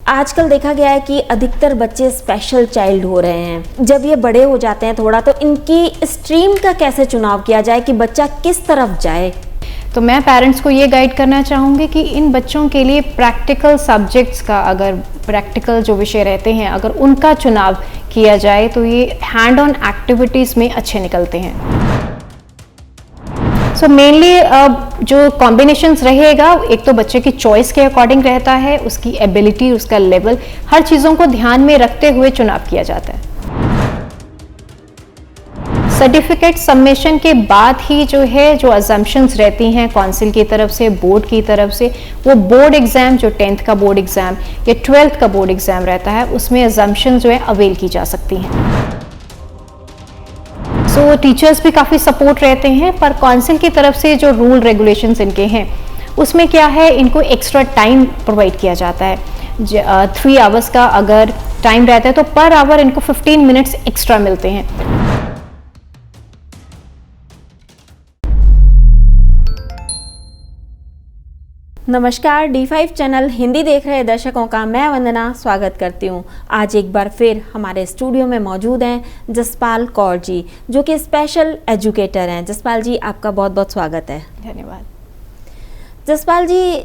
आजकल देखा गया है कि अधिकतर बच्चे स्पेशल चाइल्ड हो रहे हैं। जब ये बड़े हो जाते हैं थोड़ा, तो इनकी स्ट्रीम का कैसे चुनाव किया जाए कि बच्चा किस तरफ जाए? तो मैं पेरेंट्स को ये गाइड करना चाहूँगी कि इन बच्चों के लिए प्रैक्टिकल सब्जेक्ट्स का, अगर प्रैक्टिकल जो विषय रहते हैं अगर उनका चुनाव किया जाए तो ये हैंड ऑन एक्टिविटीज़ में अच्छे निकलते हैं। सो मेनली जो कॉम्बिनेशंस रहेगा, एक तो बच्चे की चॉइस के अकॉर्डिंग रहता है, उसकी एबिलिटी, उसका लेवल, हर चीज़ों को ध्यान में रखते हुए चुनाव किया जाता है। सर्टिफिकेट सबमिशन के बाद ही जो अजम्पशंस रहती हैं काउंसिल की तरफ से, बोर्ड की तरफ से, वो बोर्ड एग्जाम जो 10th का बोर्ड एग्जाम या 12th का बोर्ड एग्जाम रहता है उसमें अजम्पशन अवेल की जा सकती हैं। सो टीचर्स भी काफ़ी सपोर्ट रहते हैं, पर काउंसिल की तरफ से जो रूल रेगुलेशंस इनके हैं उसमें क्या है, इनको एक्स्ट्रा टाइम प्रोवाइड किया जाता है। 3 आवर्स का अगर टाइम रहता है तो पर आवर इनको 15 मिनट्स एक्स्ट्रा मिलते हैं। नमस्कार, D5 चैनल हिंदी देख रहे दर्शकों का मैं वंदना स्वागत करती हूँ। आज एक बार फिर हमारे स्टूडियो में मौजूद हैं जसपाल कौर जी, जो कि स्पेशल एजुकेटर हैं। जसपाल जी, आपका बहुत बहुत स्वागत है। धन्यवाद। जसपाल जी,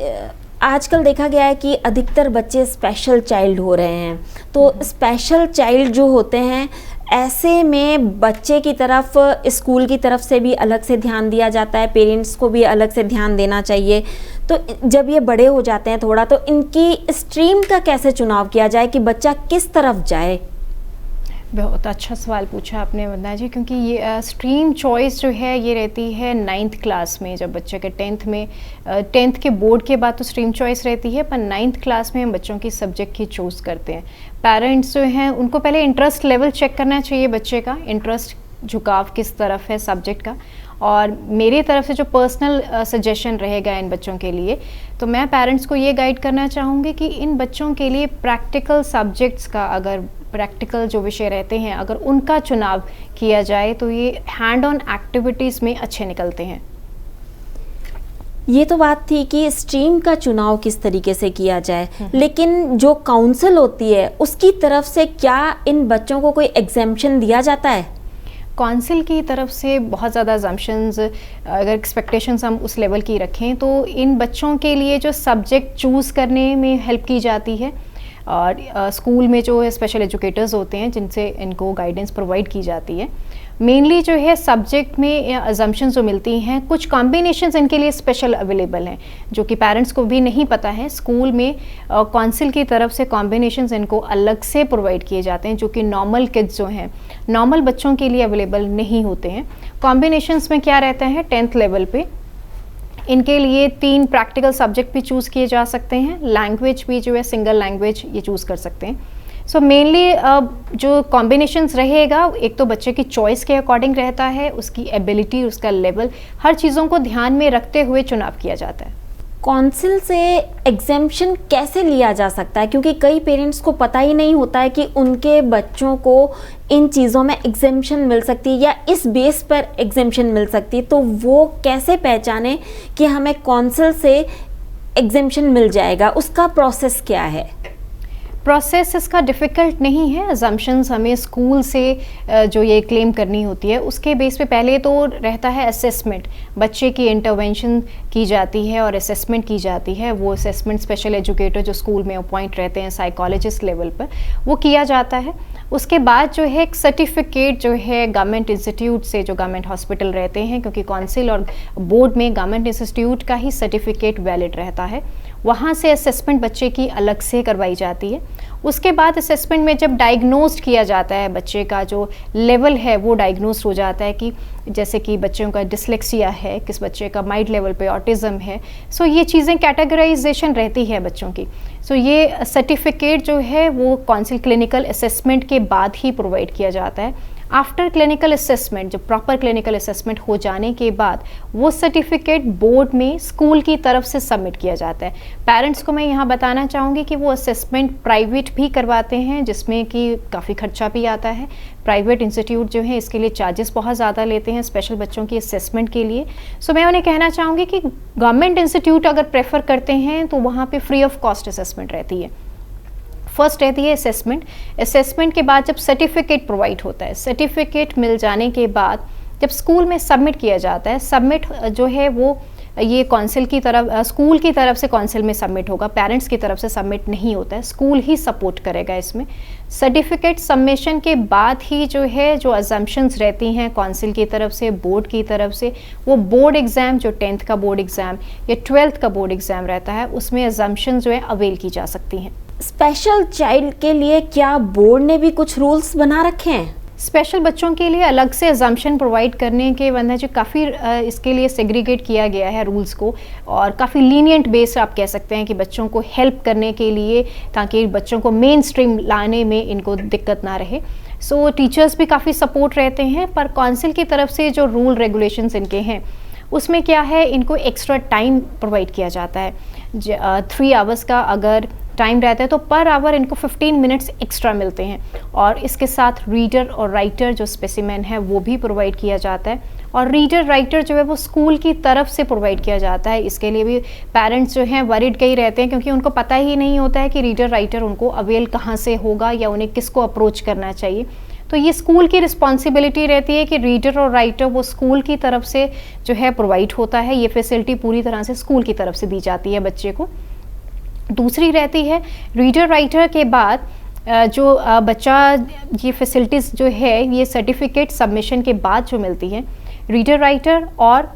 आजकल देखा गया है कि अधिकतर बच्चे स्पेशल चाइल्ड हो रहे हैं, तो स्पेशल चाइल्ड जो होते हैं ऐसे में बच्चे की तरफ स्कूल की तरफ से भी अलग से ध्यान दिया जाता है, पेरेंट्स को भी अलग से ध्यान देना चाहिए। तो जब ये बड़े हो जाते हैं थोड़ा, तो इनकी स्ट्रीम का कैसे चुनाव किया जाए कि बच्चा किस तरफ जाए? बहुत अच्छा सवाल पूछा आपने वंदना जी, क्योंकि ये स्ट्रीम चॉइस जो है ये रहती है 9th क्लास में। जब बच्चे के 10th के बोर्ड के बाद तो स्ट्रीम चॉइस रहती है, पर 9th क्लास में हम बच्चों की सब्जेक्ट की चूज़ करते हैं। पेरेंट्स जो हैं उनको पहले इंटरेस्ट लेवल चेक करना चाहिए, बच्चे का इंटरेस्ट झुकाव किस तरफ है सब्जेक्ट का। और मेरी तरफ से जो पर्सनल सजेशन रहेगा इन बच्चों के लिए, तो मैं पेरेंट्स को ये गाइड करना चाहूँगी कि इन बच्चों के लिए प्रैक्टिकल सब्जेक्ट्स का, अगर प्रैक्टिकल जो विषय रहते हैं अगर उनका चुनाव किया जाए तो ये हैंड ऑन एक्टिविटीज़ में अच्छे निकलते हैं। ये तो बात थी कि स्ट्रीम का चुनाव किस तरीके से किया जाए, लेकिन जो काउंसिल होती है उसकी तरफ से क्या इन बच्चों को कोई एग्जेम्पशन दिया जाता है? काउंसिल की तरफ से बहुत ज़्यादा अजम्पशंस, अगर एक्सपेक्टेशंस हम उस लेवल की रखें तो इन बच्चों के लिए जो सब्जेक्ट चूज़ करने में हेल्प की जाती है। और स्कूल में जो है स्पेशल एजुकेटर्स होते हैं जिनसे इनको गाइडेंस प्रोवाइड की जाती है। मेनली जो है सब्जेक्ट में अजम्पशंस जो मिलती हैं, कुछ कॉम्बिनेशंस इनके लिए स्पेशल अवेलेबल हैं जो कि पेरेंट्स को भी नहीं पता है। स्कूल में काउंसिल की तरफ से कॉम्बिनेशंस इनको अलग से प्रोवाइड किए जाते हैं जो कि नॉर्मल किड्स जो हैं, नॉर्मल बच्चों के लिए अवेलेबल नहीं होते हैं। कॉम्बिनेशंस में क्या रहता है, 10th लेवल पे इनके लिए 3 प्रैक्टिकल सब्जेक्ट भी चूज़ किए जा सकते हैं। लैंग्वेज भी जो है सिंगल लैंग्वेज ये चूज़ कर सकते हैं। सो मेनली जो कॉम्बिनेशंस रहेगा, एक तो बच्चे की चॉइस के अकॉर्डिंग रहता है, उसकी एबिलिटी, उसका लेवल, हर चीज़ों को ध्यान में रखते हुए चुनाव किया जाता है। काउंसिल से एग्जेम्पशन कैसे लिया जा सकता है, क्योंकि कई पेरेंट्स को पता ही नहीं होता है कि उनके बच्चों को इन चीज़ों में एग्जेम्पशन मिल सकती है या इस बेस पर एग्जेम्पशन मिल सकती है, तो वो कैसे पहचाने कि हमें काउंसिल से एग्जेम्पशन मिल जाएगा? उसका प्रोसेस क्या है? प्रोसेस इसका डिफ़िकल्ट नहीं है। अजम्पशंस हमें स्कूल से जो ये क्लेम करनी होती है उसके बेस पे पहले तो रहता है असेसमेंट। बच्चे की इंटरवेंशन की जाती है और असेसमेंट की जाती है। वो असेसमेंट स्पेशल एजुकेटर जो स्कूल में अपॉइंट रहते हैं साइकोलॉजिस्ट लेवल पर, वो किया जाता है। उसके बाद जो है एक सर्टिफिकेट जो है गवर्नमेंट इंस्टीट्यूट से, जो गवर्नमेंट हॉस्पिटल रहते हैं, क्योंकि काउंसिल और बोर्ड में गवर्नमेंट इंस्टीट्यूट का ही सर्टिफिकेट वैलिड रहता है, वहाँ से असेसमेंट बच्चे की अलग से करवाई जाती है। उसके बाद असेसमेंट में जब डायग्नोस्ड किया जाता है, बच्चे का जो लेवल है वो डायग्नोस्ड हो जाता है कि जैसे कि बच्चों का डिसलेक्सिया है, किस बच्चे का माइल्ड लेवल पे ऑटिज़म है। सो ये चीज़ें कैटेगराइजेशन रहती है बच्चों की। सो ये सर्टिफिकेट जो है वो काउंसिल क्लिनिकल असेसमेंट के बाद ही प्रोवाइड किया जाता है। आफ्टर क्लिनिकल असेसमेंट, जब प्रॉपर क्लिनिकल असेसमेंट हो जाने के बाद वो सर्टिफिकेट बोर्ड में स्कूल की तरफ से सबमिट किया जाता है। पेरेंट्स को मैं यहाँ बताना चाहूँगी कि वो असेसमेंट प्राइवेट भी करवाते हैं, जिसमें कि काफ़ी खर्चा भी आता है। प्राइवेट इंस्टीट्यूट जो है इसके लिए चार्जेस बहुत ज़्यादा लेते हैं स्पेशल बच्चों की असेसमेंट के लिए। सो मैं उन्हें कहना चाहूँगी कि गवर्नमेंट इंस्टीट्यूट अगर प्रेफर करते हैं तो वहाँ पे फ्री ऑफ कॉस्ट असेसमेंट रहती है। फर्स्ट रहती है असेसमेंट। असेसमेंट के बाद जब सर्टिफिकेट प्रोवाइड होता है, सर्टिफिकेट मिल जाने के बाद जब स्कूल में सबमिट किया जाता है, सबमिट जो है वो ये काउंसिल की तरफ, स्कूल की तरफ से काउंसिल में सबमिट होगा, पेरेंट्स की तरफ से सबमिट नहीं होता है, स्कूल ही सपोर्ट करेगा इसमें। सर्टिफिकेट सबमिशन के बाद ही जो है जो अजम्पशंस रहती हैं काउंसिल की तरफ से, बोर्ड की तरफ से, वो बोर्ड एग्ज़ाम जो 10th का बोर्ड एग्ज़ाम या 12th का बोर्ड एग्ज़ाम रहता है उसमें अजम्पशन जो है अवेल की जा सकती हैं। स्पेशल चाइल्ड के लिए क्या बोर्ड ने भी कुछ रूल्स बना रखे हैं? स्पेशल बच्चों के लिए अलग से अजम्पशन प्रोवाइड करने के वजह जो काफ़ी इसके लिए सेग्रीगेट किया गया है रूल्स को, और काफ़ी लीनियंट बेस आप कह सकते हैं कि बच्चों को हेल्प करने के लिए, ताकि बच्चों को मेन स्ट्रीम लाने में इनको दिक्कत ना रहे। सो टीचर्स भी काफ़ी सपोर्ट रहते हैं, पर काउंसिल की तरफ से जो रूल रेगुलेशंस इनके हैं उसमें क्या है, इनको एक्स्ट्रा टाइम प्रोवाइड किया जाता है। 3 आवर्स का अगर टाइम रहता है तो पर आवर इनको 15 मिनट्स एक्स्ट्रा मिलते हैं, और इसके साथ रीडर और राइटर जो स्पेसिमेन है वो भी प्रोवाइड किया जाता है। और रीडर राइटर जो है वो स्कूल की तरफ से प्रोवाइड किया जाता है। इसके लिए भी पेरेंट्स जो हैं वरीड कई रहते हैं, क्योंकि उनको पता ही नहीं होता है कि रीडर राइटर उनको अवेल कहाँ से होगा या उन्हें किसको अप्रोच करना चाहिए। तो ये स्कूल की रिस्पॉन्सिबिलिटी रहती है कि रीडर और राइटर वो स्कूल की तरफ से जो है प्रोवाइड होता है, ये फैसिलिटी पूरी तरह से स्कूल की तरफ से दी जाती है बच्चे को। दूसरी रहती है रीडर राइटर के बाद जो बच्चा, ये फैसिलिटीज़ जो है ये सर्टिफिकेट सबमिशन के बाद जो मिलती है, रीडर राइटर और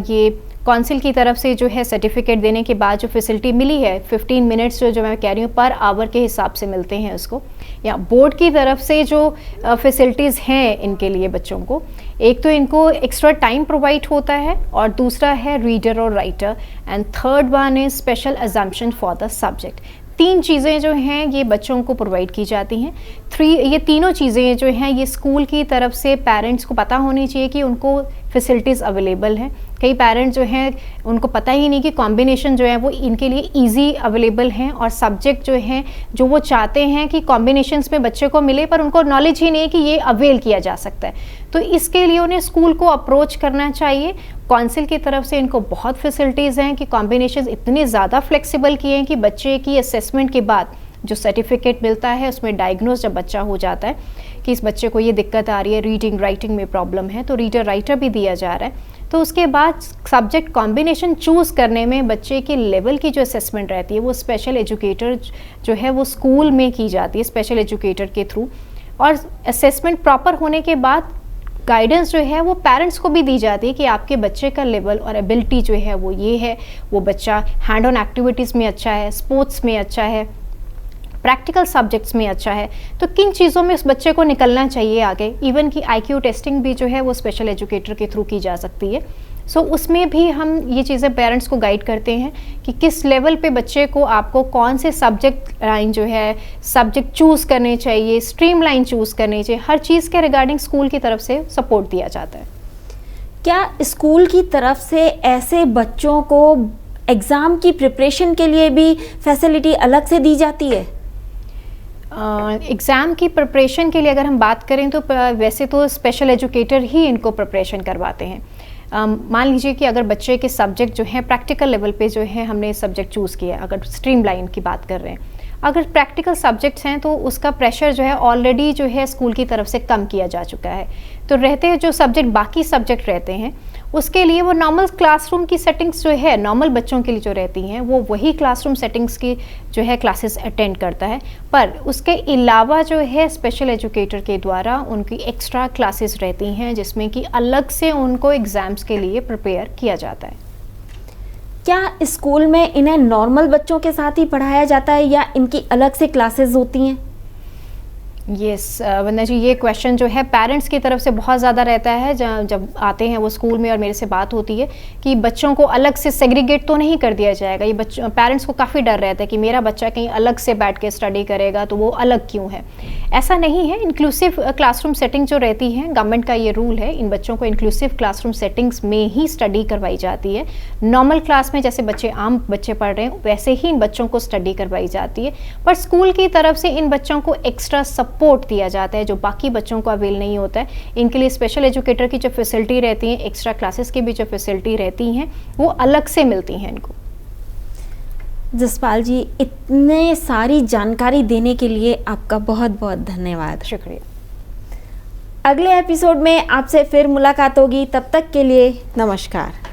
ये काउंसिल की तरफ से जो है सर्टिफिकेट देने के बाद जो फैसिलिटी मिली है 15 मिनट्स जो मैं कह रही हूँ पर आवर के हिसाब से मिलते हैं उसको, या बोर्ड की तरफ से जो फैसिलिटीज़ हैं इनके लिए बच्चों को, एक तो इनको एक्स्ट्रा टाइम प्रोवाइड होता है और दूसरा है रीडर और writer, and third one is special assumption for the subject. 3 चीज़ें जो हैं ये बच्चों को प्रोवाइड की जाती हैं। ये तीनों चीज़ें जो हैं ये स्कूल की तरफ से पेरेंट्स को पता होनी चाहिए कि उनको फैसिलिटीज़ अवेलेबल हैं। कई पेरेंट्स जो हैं उनको पता ही नहीं कि कॉम्बिनेशन जो है वो इनके लिए इजी अवेलेबल हैं, और सब्जेक्ट जो हैं जो वो चाहते हैं कि कॉम्बिनेशंस में बच्चे को मिले, पर उनको नॉलेज ही नहीं है कि ये अवेल किया जा सकता है। तो इसके लिए उन्हें स्कूल को अप्रोच करना चाहिए। काउंसिल की तरफ से इनको बहुत फैसिलिटीज़ हैं कि कॉम्बिनेशन इतने ज़्यादा फ्लेक्सिबल किए हैं कि बच्चे की असेसमेंट के बाद जो सर्टिफिकेट मिलता है उसमें डायग्नोज जब बच्चा हो जाता है कि इस बच्चे को ये दिक्कत आ रही है, रीडिंग राइटिंग में प्रॉब्लम है, तो रीडर राइटर भी दिया जा रहा है। तो उसके बाद सब्जेक्ट कॉम्बिनेशन चूज़ करने में बच्चे के लेवल की जो असेसमेंट रहती है वो स्पेशल एजुकेटर जो है वो स्कूल में की जाती है स्पेशल एजुकेटर के थ्रू, और असेसमेंट प्रॉपर होने के बाद गाइडेंस जो है वो पेरेंट्स को भी दी जाती है कि आपके बच्चे का लेवल और एबिलिटी जो है वो ये है, वो बच्चा हैंड ऑन एक्टिविटीज़ में अच्छा है, स्पोर्ट्स में अच्छा है, प्रैक्टिकल सब्जेक्ट्स में अच्छा है, तो किन चीज़ों में उस बच्चे को निकलना चाहिए आगे। इवन कि IQ टेस्टिंग भी जो है वो स्पेशल एजुकेटर के थ्रू की जा सकती है। सो उसमें भी हम ये चीज़ें पेरेंट्स को गाइड करते हैं कि किस लेवल पे बच्चे को आपको कौन से सब्जेक्ट लाइन जो है सब्जेक्ट चूज़ करने चाहिए, स्ट्रीम लाइन चूज़ करनी चाहिए, हर चीज़ के रिगार्डिंग स्कूल की तरफ से सपोर्ट दिया जाता है। क्या स्कूल की तरफ से ऐसे बच्चों को एग्ज़ाम की प्रिपरेशन के लिए भी फैसिलिटी अलग से दी जाती है? एग्ज़ाम की प्रिपरेशन के लिए अगर हम बात करें तो वैसे तो स्पेशल एजुकेटर ही इनको प्रिपरेशन करवाते हैं। मान लीजिए कि अगर बच्चे के सब्जेक्ट जो है प्रैक्टिकल लेवल पे जो है हमने सब्जेक्ट चूज़ किया, अगर स्ट्रीम लाइन की बात कर रहे हैं, अगर प्रैक्टिकल सब्जेक्ट्स हैं तो उसका प्रेशर जो है ऑलरेडी जो है स्कूल की तरफ से कम किया जा चुका है। तो रहते हैं जो सब्जेक्ट बाकी सब्जेक्ट रहते हैं उसके लिए वो नॉर्मल क्लासरूम की सेटिंग्स जो है नॉर्मल बच्चों के लिए जो रहती हैं वो वही क्लासरूम सेटिंग्स की जो है क्लासेस अटेंड करता है, पर उसके अलावा जो है स्पेशल एजुकेटर के द्वारा उनकी एक्स्ट्रा क्लासेस रहती हैं जिसमें कि अलग से उनको एग्ज़ाम्स के लिए प्रिपेयर किया जाता है। क्या स्कूल में इन्हें नॉर्मल बच्चों के साथ ही पढ़ाया जाता है या इनकी अलग से क्लासेस होती हैं? यस वंदना जी, ये क्वेश्चन जो है पेरेंट्स की तरफ से बहुत ज़्यादा रहता है जब आते हैं वो स्कूल में और मेरे से बात होती है कि बच्चों को अलग से सेग्रीगेट तो नहीं कर दिया जाएगा। ये पेरेंट्स को काफ़ी डर रहता है कि मेरा बच्चा कहीं अलग से बैठ के स्टडी करेगा तो वो अलग क्यों है। ऐसा नहीं है, इंक्लूसिव क्लासरूम सेटिंग जो रहती है गवर्नमेंट का ये रूल है, इन बच्चों को इंक्लूसिव क्लासरूम सेटिंग्स में ही स्टडी करवाई जाती है। नॉर्मल क्लास में जैसे बच्चे आम बच्चे पढ़ रहे हैं वैसे ही इन बच्चों को स्टडी करवाई जाती है, पर स्कूल की तरफ से इन बच्चों को एक्स्ट्रा सपोर्ट दिया जाता है जो बाकी बच्चों को अवेल नहीं होता है। इनके लिए स्पेशल एजुकेटर की जो फैसिलिटी रहती हैं, एक्स्ट्रा क्लासेस की भी जो फैसिलिटी रहती हैं वो अलग से मिलती हैं इनको। जसपाल जी, इतने सारी जानकारी देने के लिए आपका बहुत बहुत धन्यवाद। शुक्रिया। अगले एपिसोड में आपसे फिर मुलाकात होगी, तब तक के लिए नमस्कार।